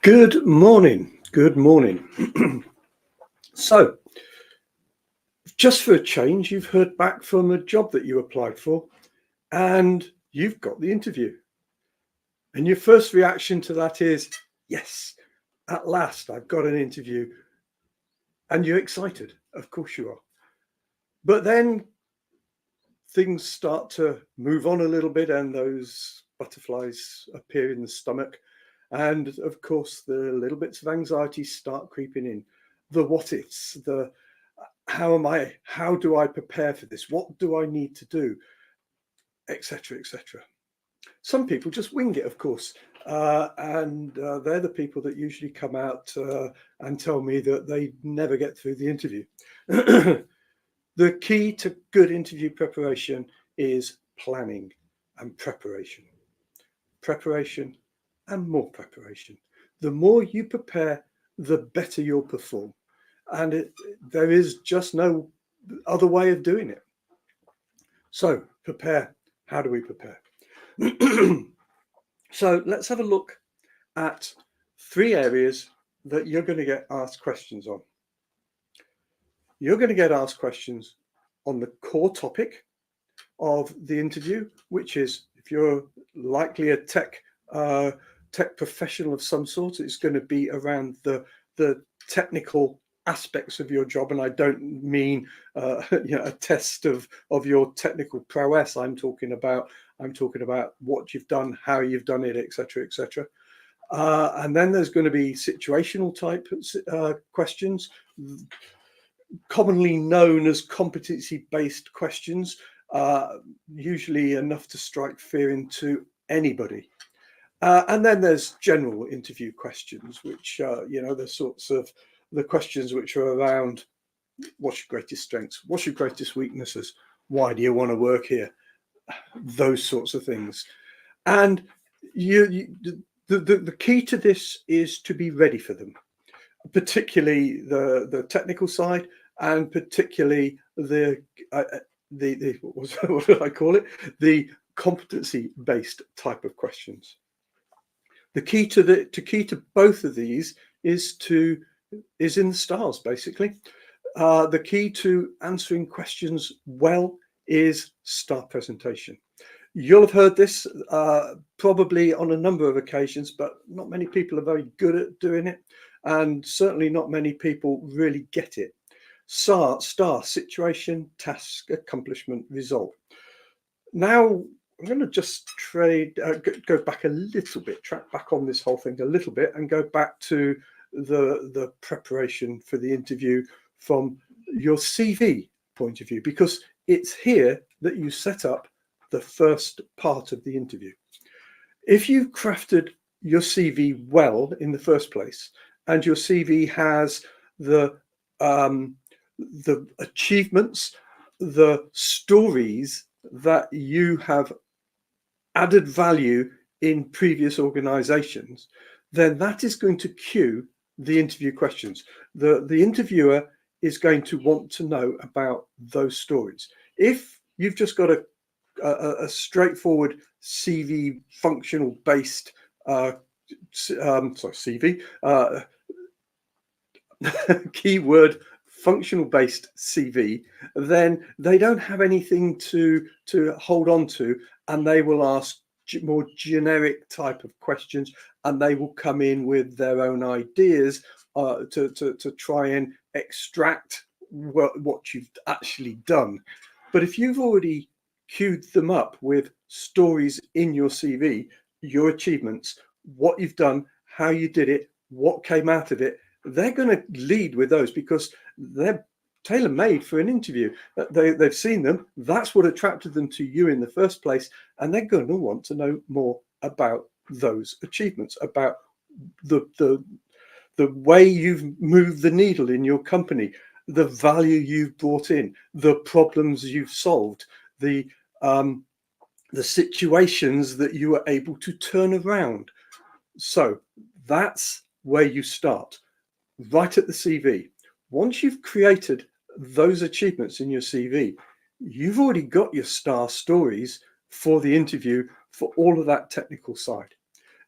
Good morning. Good morning. So, just for a change, you've heard back from a job that you applied for and you've got the interview. And your first reaction to that is, yes, at last I've got an interview. And you're excited. Of course you are. But then things start to move on a little bit and those butterflies appear in the stomach. And of course, the little bits of anxiety start creeping in. The what ifs, the how do I prepare for this? What do I need to do? Etc. etc. Some people just wing it, of course. And they're the people that usually come out and tell me that they never get through the interview. The key to good interview preparation is planning and preparation. Preparation and more preparation. The more you prepare, the better you'll perform. And there is just no other way of doing it. So prepare. How do we prepare? So let's have a look at 3 areas that you're going to get asked questions on. You're going to get asked questions on the core topic of the interview, which is, if you're likely a tech professional of some sort, it's going to be around the technical aspects of your job. And I don't mean a test of your technical prowess. I'm talking about what you've done, how you've done it, etc., etc. And then there's going to be situational type questions, commonly known as competency-based questions, usually enough to strike fear into anybody. And then there's general interview questions, which the sorts of the questions which are around: what's your greatest strengths? What's your greatest weaknesses? Why do you want to work here? Those sorts of things. And the key to this is to be ready for them, particularly the technical side, and particularly the what did I call it? The competency-based type of questions. The key to both of these is in the stars, basically. The key to answering questions well is star presentation. You'll have heard this probably on a number of occasions, but not many people are very good at doing it, and certainly not many people really get it. Star: situation, task, accomplishment, result. Now, I'm going to just go back a little bit, track back on this whole thing a little bit, and go back to the preparation for the interview from your CV point of view, because it's here that you set up the first part of the interview. If you've crafted your CV well in the first place, and your CV has the achievements, the stories that you have added value in previous organizations, then that is going to cue the interview questions. The interviewer is going to want to know about those stories. If you've just got a straightforward CV functional based CV keyword functional based CV, then they don't have anything to hold on to, and they will ask more generic type of questions, and they will come in with their own ideas to try and extract what you've actually done. But if you've already queued them up with stories in your CV, your achievements, what you've done, how you did it, what came out of it, they're going to lead with those because they're tailor-made for an interview. They've seen them. That's what attracted them to you in the first place. And they're going to want to know more about those achievements, about the way you've moved the needle in your company, the value you've brought in, the problems you've solved, the situations that you were able to turn around. So that's where you start, right at the CV. Once you've created those achievements in your CV, you've already got your star stories for the interview for all of that technical side.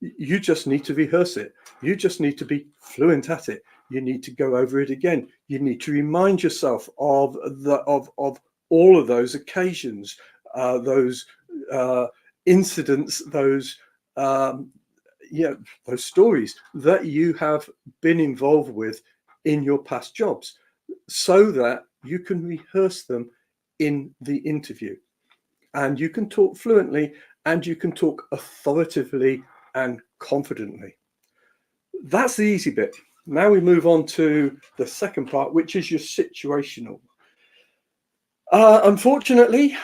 You just need to rehearse it. You just need to be fluent at it. You need to go over it again. You need to remind yourself of all of those occasions, those incidents, those those stories that you have been involved with in your past jobs, so that you can rehearse them in the interview, and you can talk fluently, and you can talk authoritatively and confidently. That's the easy bit. Now we move on to the second part, which is your situational. Unfortunately,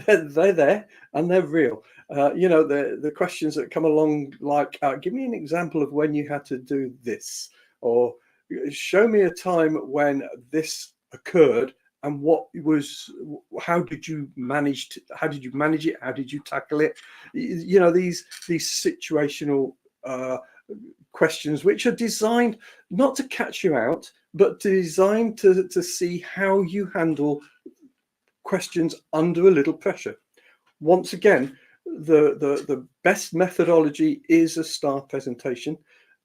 they're there and they're real. The questions that come along, like, give me an example of when you had to do this, or show me a time when this occurred, and how did you manage it? How did you tackle it? These situational questions, which are designed not to catch you out, but designed to see how you handle questions under a little pressure. Once again, the best methodology is a star presentation,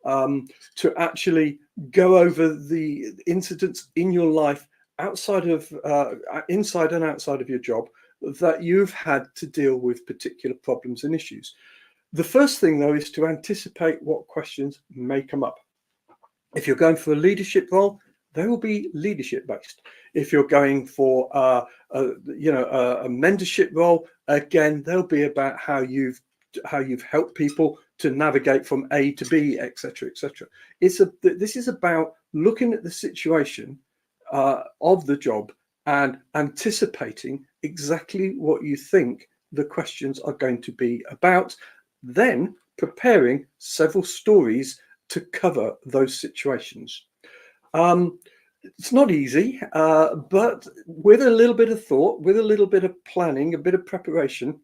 to actually go over the incidents in your life, inside and outside of your job, that you've had to deal with particular problems and issues. The first thing, though, is to anticipate what questions may come up. If you're going for a leadership role, they will be leadership based. If you're going for a mentorship role, again, they'll be about how you've helped people to navigate from A to B, etc., etc. This is about looking at the situation of the job and anticipating exactly what you think the questions are going to be about, then preparing several stories to cover those situations. It's not easy, but with a little bit of thought, with a little bit of planning, a bit of preparation,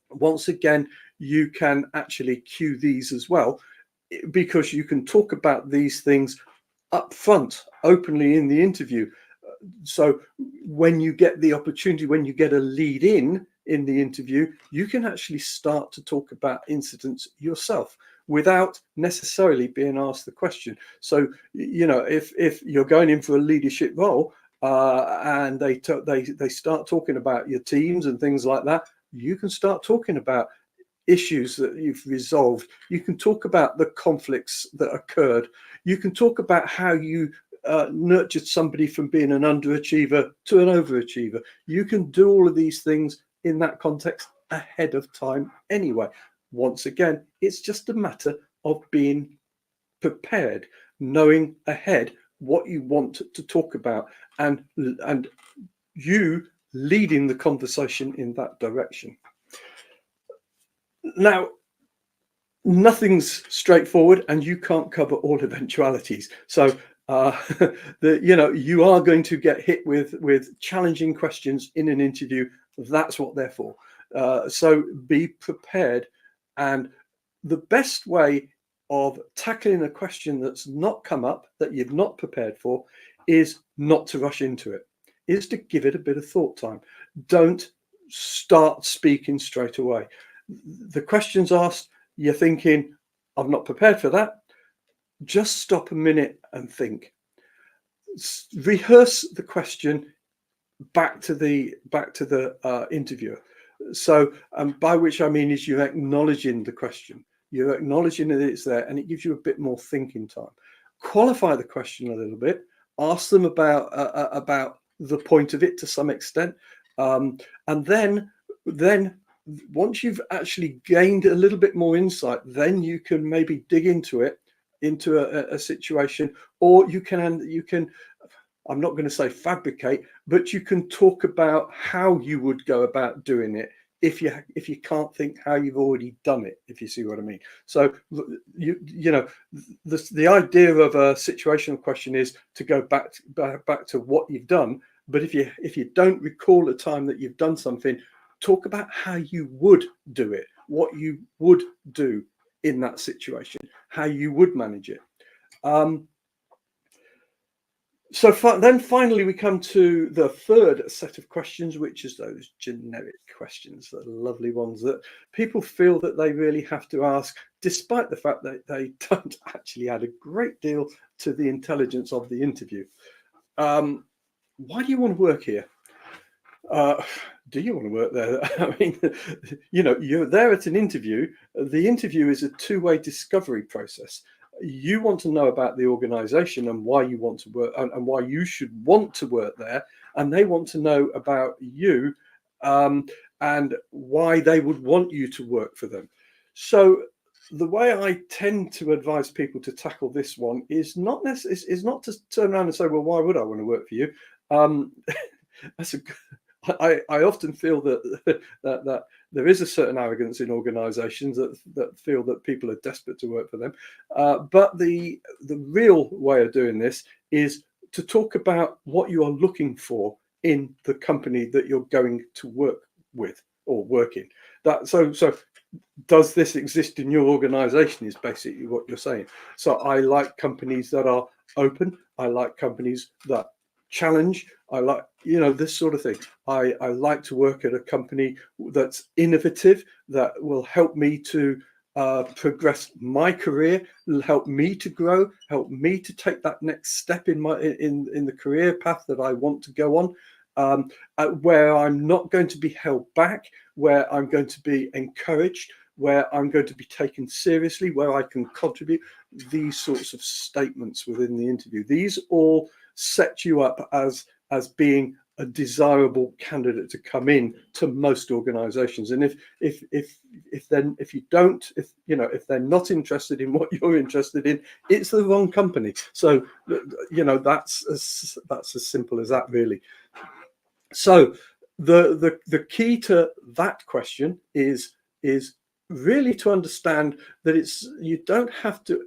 once again, you can actually cue these as well, because you can talk about these things up front, openly in the interview. So when you get the opportunity, when you get a lead in the interview, you can actually start to talk about incidents yourself without necessarily being asked the question. So, if you're going in for a leadership role, and they start talking about your teams and things like that, you can start talking about issues that you've resolved. You can talk about the conflicts that occurred. You can talk about how you nurtured somebody from being an underachiever to an overachiever. You can do all of these things in that context ahead of time anyway. Once again, it's just a matter of being prepared, knowing ahead what you want to talk about, and you leading the conversation in that direction. Now, nothing's straightforward, and you can't cover all eventualities. So you are going to get hit with challenging questions in an interview. That's what they're for. So be prepared. And the best way of tackling a question that's not come up, that you've not prepared for, is not to rush into it, is to give it a bit of thought time. Don't start speaking straight away. The question's asked, you're thinking, I'm not prepared for that. Just stop a minute and think. Rehearse the question back to the interviewer. So, by which I mean is you're acknowledging the question. You're acknowledging that it's there, and it gives you a bit more thinking time. Qualify the question a little bit. Ask them about the point of it to some extent, and then once you've actually gained a little bit more insight, then you can maybe dig into a situation, or you can. I'm not going to say fabricate, but you can talk about how you would go about doing it if you can't think how you've already done it, if you see what I mean. So the idea of a situational question is to go back to what you've done. But if you don't recall a time that you've done something, talk about how you would do it, what you would do in that situation, how you would manage it. So then finally we come to the third set of questions, which is those generic questions, the lovely ones that people feel that they really have to ask, despite the fact that they don't actually add a great deal to the intelligence of the interview. Why do you want to work here? Do you want to work there? I mean, you're there at an interview. The interview is a two-way discovery process. You want to know about the organization and why you want to work and why you should want to work there. And they want to know about you and why they would want you to work for them. So the way I tend to advise people to tackle this one is not to turn around and say, well, why would I want to work for you? That's a I often feel that there is a certain arrogance in organisations that feel that people are desperate to work for them. But the real way of doing this is to talk about what you are looking for in the company that you're going to work with or work in. So does this exist in your organisation is basically what you're saying. So I like companies that are open. I like companies that challenge. I like, this sort of thing. I like to work at a company that's innovative, that will help me to progress my career, help me to grow, help me to take that next step in the career path that I want to go on, where I'm not going to be held back, where I'm going to be encouraged, where I'm going to be taken seriously, where I can contribute. These sorts of statements within the interview, these all set you up as being a desirable candidate to come in to most organizations. And if they're not interested in what you're interested in, it's the wrong company. So that's as simple as that, really. So the key to that question is really to understand that you don't have to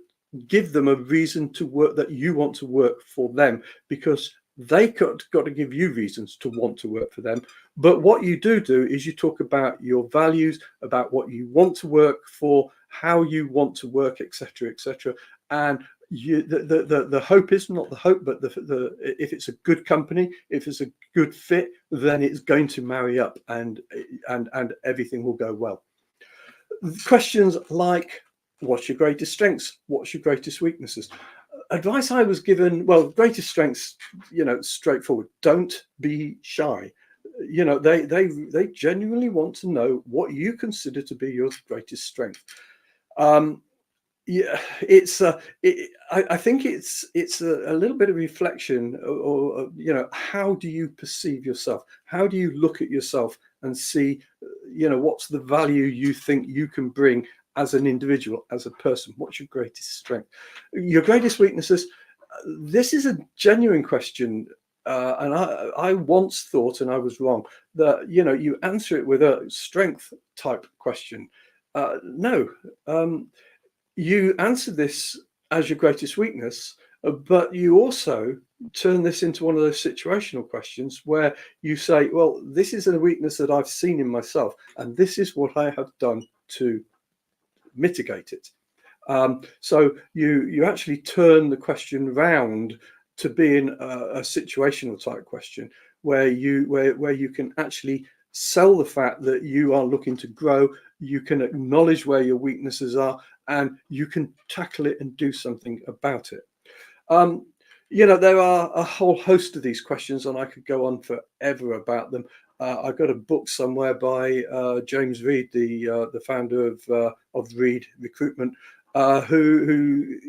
give them a reason to work, that you want to work for them, because they got to give you reasons to want to work for them. But what you do is you talk about your values, about what you want to work for, how you want to work, etc., etc. And the hope is not the hope, but if it's a good company, if it's a good fit, then it's going to marry up and everything will go well. Questions like, what's your greatest strengths? What's your greatest weaknesses? Advice I was given, well, greatest strengths, straightforward. Don't be shy. They genuinely want to know what you consider to be your greatest strength. Yeah, I think it's a little bit of reflection, or how do you perceive yourself? How do you look at yourself and see, what's the value you think you can bring as an individual, as a person? What's your greatest strength? Your greatest weaknesses? This is a genuine question, and I once thought, and I was wrong, that you answer it with a strength type question. No. You answer this as your greatest weakness, but you also turn this into one of those situational questions where you say, well, this is a weakness that I've seen in myself, and this is what I have done to mitigate it. So you actually turn the question round to being a situational type question where you can actually sell the fact that you are looking to grow. You can acknowledge where your weaknesses are, and you can tackle it and do something about it. There are a whole host of these questions, and I could go on forever about them. I've got a book somewhere by James Reed, the founder of Reed Recruitment, who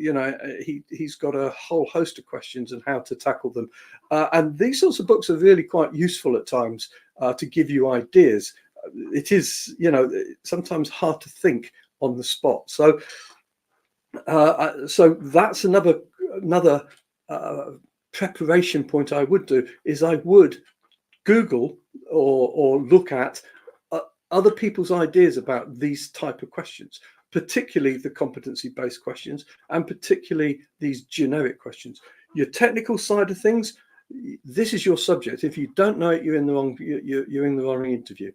he's got a whole host of questions and how to tackle them. And these sorts of books are really quite useful at times to give you ideas. It is, sometimes hard to think on the spot. So that's another preparation point I would do, is I would Google or look at other people's ideas about these type of questions, particularly the competency-based questions, and particularly these generic questions. Your technical side of things, this is your subject. If you don't know it, you're in the wrong interview.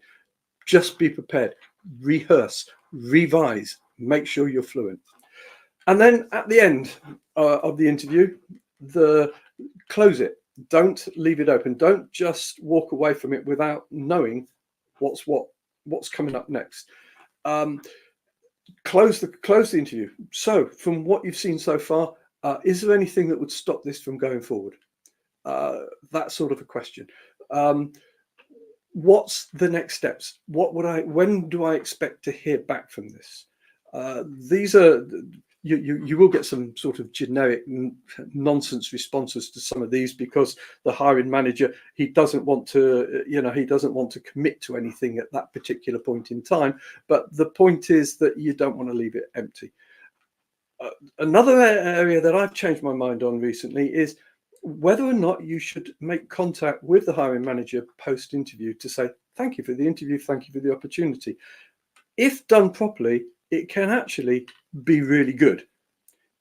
Just be prepared, rehearse, revise, make sure you're fluent. And then at the end of the interview, close it. Don't leave it open. Don't just walk away from it without knowing what's coming up next. Close the interview. So from what you've seen so far, is there anything that would stop this from going forward? That sort of a question. What's the next steps? When do I expect to hear back from this? These are, you will get some sort of generic nonsense responses to some of these, because the hiring manager, he doesn't want to commit to anything at that particular point in time. But the point is that you don't want to leave it empty. Another area that I've changed my mind on recently is whether or not you should make contact with the hiring manager post-interview to say, thank you for the interview, thank you for the opportunity. If done properly, it can actually be really good.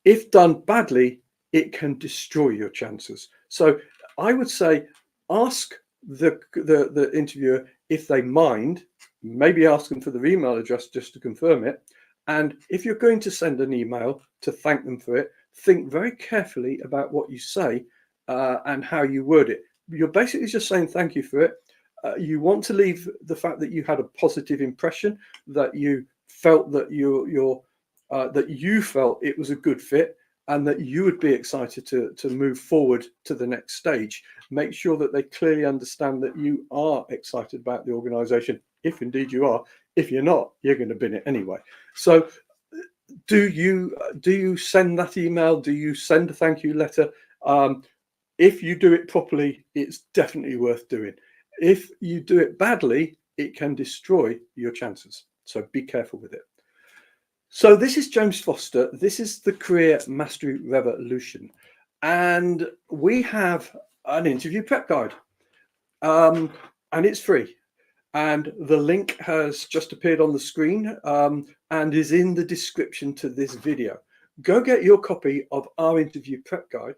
If done badly, it can destroy your chances. So I would say ask the interviewer if they mind, maybe ask them for their email address just to confirm it. And if you're going to send an email to thank them for it, think very carefully about what you say and how you word it. You're basically just saying thank you for it. You want to leave the fact that you had a positive impression, that you felt that you felt it was a good fit, and that you would be excited to move forward to the next stage. Make sure that they clearly understand that you are excited about the organization, if indeed you are. If you're not, you're going to bin it anyway. So do you send that email? Do you send a thank you letter? If you do it properly, it's definitely worth doing. If you do it badly, it can destroy your chances. So be careful with it. So this is James Foster. This is the Career Mastery Revolution. And we have an interview prep guide. And it's free. And the link has just appeared on the screen and is in the description to this video. Go get your copy of our interview prep guide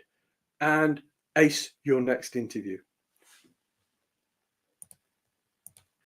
and ace your next interview.